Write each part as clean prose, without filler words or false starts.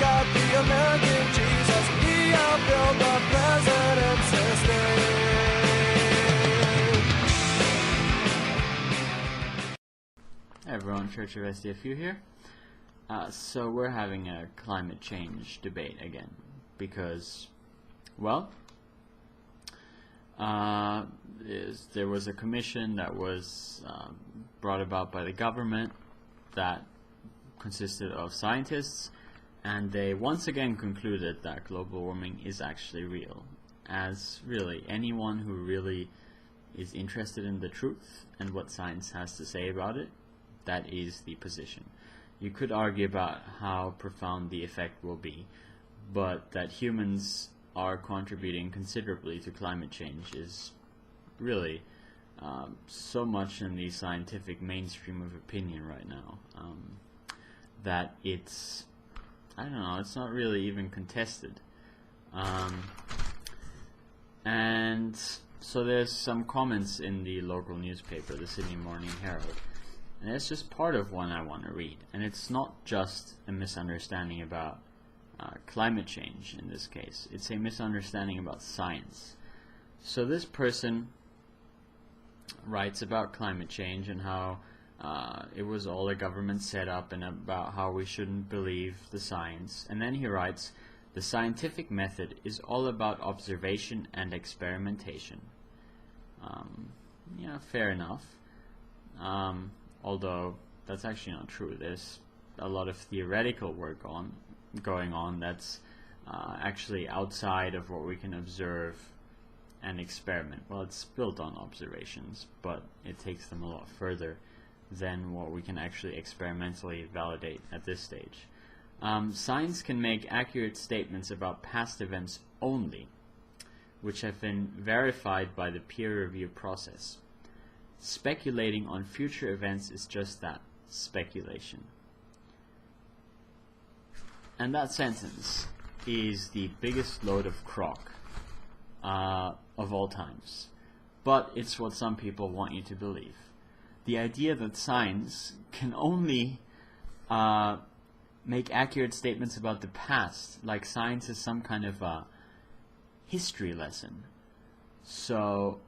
got the American Jesus. He outbuilt the president's estate. Hey everyone, Church of SDFU here. So we're having a climate change debate again because, well, there was a commission that was brought about by the government that consisted of scientists, and they once again concluded that global warming is actually real, as really anyone who really is interested in the truth and what science has to say about it, that is the position. You could argue about how profound the effect will be, but that humans are contributing considerably to climate change is really so much in the scientific mainstream of opinion right now that it's, I don't know, it's not really even contested. And so there's some comments in the local newspaper, the Sydney Morning Herald, and it's just part of one I want to read. And it's not just a misunderstanding about climate change in this case. It's a misunderstanding about science. So this person writes about climate change and how it was all a government setup and about how we shouldn't believe the science. And then he writes, the scientific method is all about observation and experimentation. Yeah, fair enough. Although that's actually not true. There's a lot of theoretical work going on that's actually outside of what we can observe and experiment. Well, it's built on observations, but it takes them a lot further than what we can actually experimentally validate at this stage. Science can make accurate statements about past events only, which have been verified by the peer review process. Speculating on future events is just that, speculation. And that sentence is the biggest load of crock of all times. But it's what some people want you to believe. The idea that science can only make accurate statements about the past, like science is some kind of a history lesson. So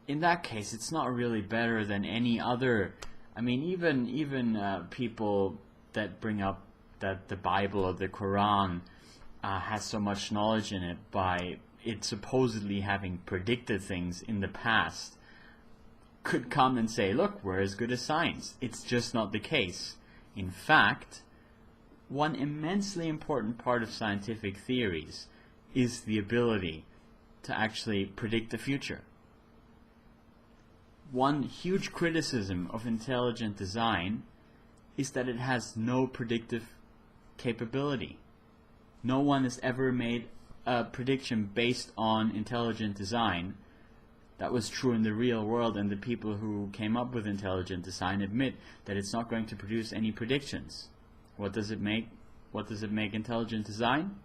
in that case, it's not really better than any other. I mean, even people that bring up that the Bible or the Quran has so much knowledge in it by it supposedly having predicted things in the past could come and say, look, we're as good as science. It's just not the case. In fact, one immensely important part of scientific theories is the ability to actually predict the future. One huge criticism of intelligent design is that it has no predictive capability. No one has ever made a prediction based on intelligent design that was true in the real world, and the people who came up with intelligent design admit that it's not going to produce any predictions. What does it make? What does it make intelligent design?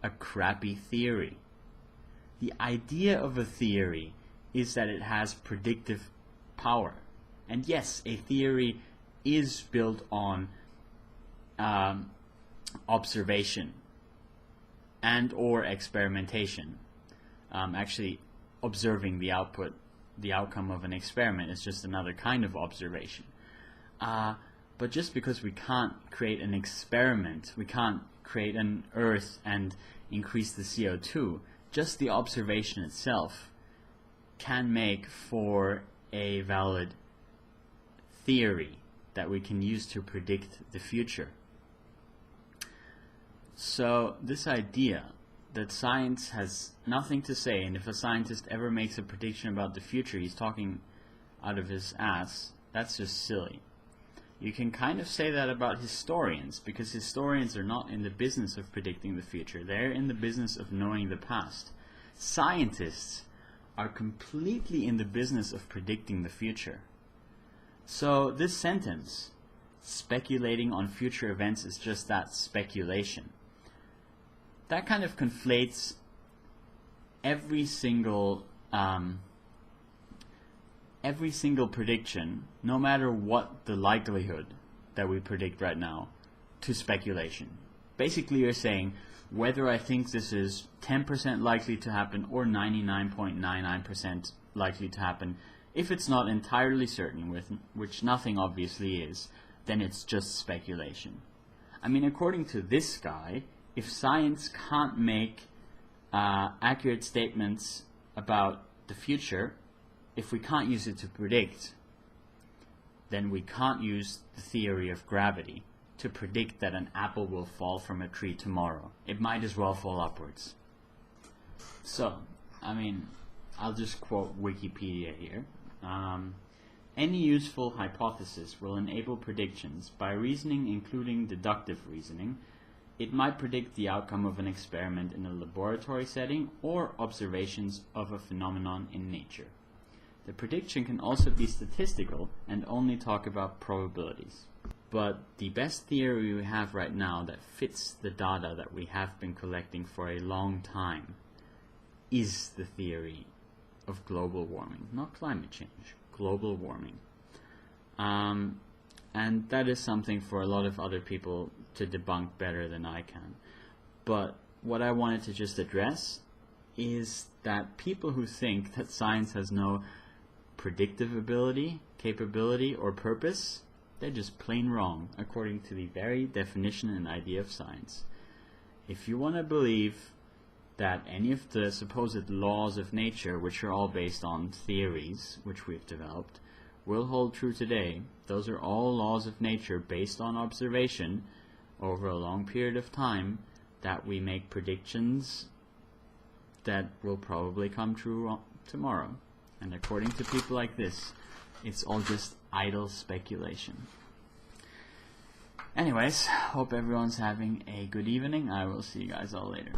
A crappy theory. The idea of a theory is that it has predictive power. And yes, a theory is built on observation and or experimentation. Actually, observing the outcome of an experiment is just another kind of observation. But just because we can't create an experiment, we can't create an Earth and increase the CO2, just the observation itself can make for a valid theory that we can use to predict the future. So this idea that science has nothing to say, and if a scientist ever makes a prediction about the future, he's talking out of his ass, that's just silly. You can kind of say that about historians, because historians are not in the business of predicting the future. They're in the business of knowing the past. Scientists are completely in the business of predicting the future. So this sentence, speculating on future events is just that, speculation. That kind of conflates every single prediction, no matter what the likelihood that we predict right now, to speculation. basically you're saying whether I think this is 10% likely to happen or 99.99% likely to happen, if it's not entirely certain, which nothing obviously is, then it's just speculation. I mean, according to this guy, if science can't make accurate statements about the future, if we can't use it to predict, then we can't use the theory of gravity to predict that an apple will fall from a tree tomorrow. It might as well fall upwards. So, I mean, I'll just quote Wikipedia here. Any useful hypothesis will enable predictions by reasoning, including deductive reasoning. It might predict the outcome of an experiment in a laboratory setting or observations of a phenomenon in nature. The prediction can also be statistical and only talk about probabilities. But the best theory we have right now that fits the data that we have been collecting for a long time is the theory of global warming, not climate change, global warming. And that is something for a lot of other people to debunk better than I can. But what I wanted to just address is that people who think that science has no predictive ability, capability, or purpose, they're just plain wrong, according to the very definition and idea of science. If you want to believe that any of the supposed laws of nature, which are all based on theories which we've developed, will hold true today, those are all laws of nature based on observation over a long period of time, that we make predictions that will probably come true tomorrow. And according to people like this, it's all just idle speculation. Anyways, hope everyone's having a good evening. I will see you guys all later.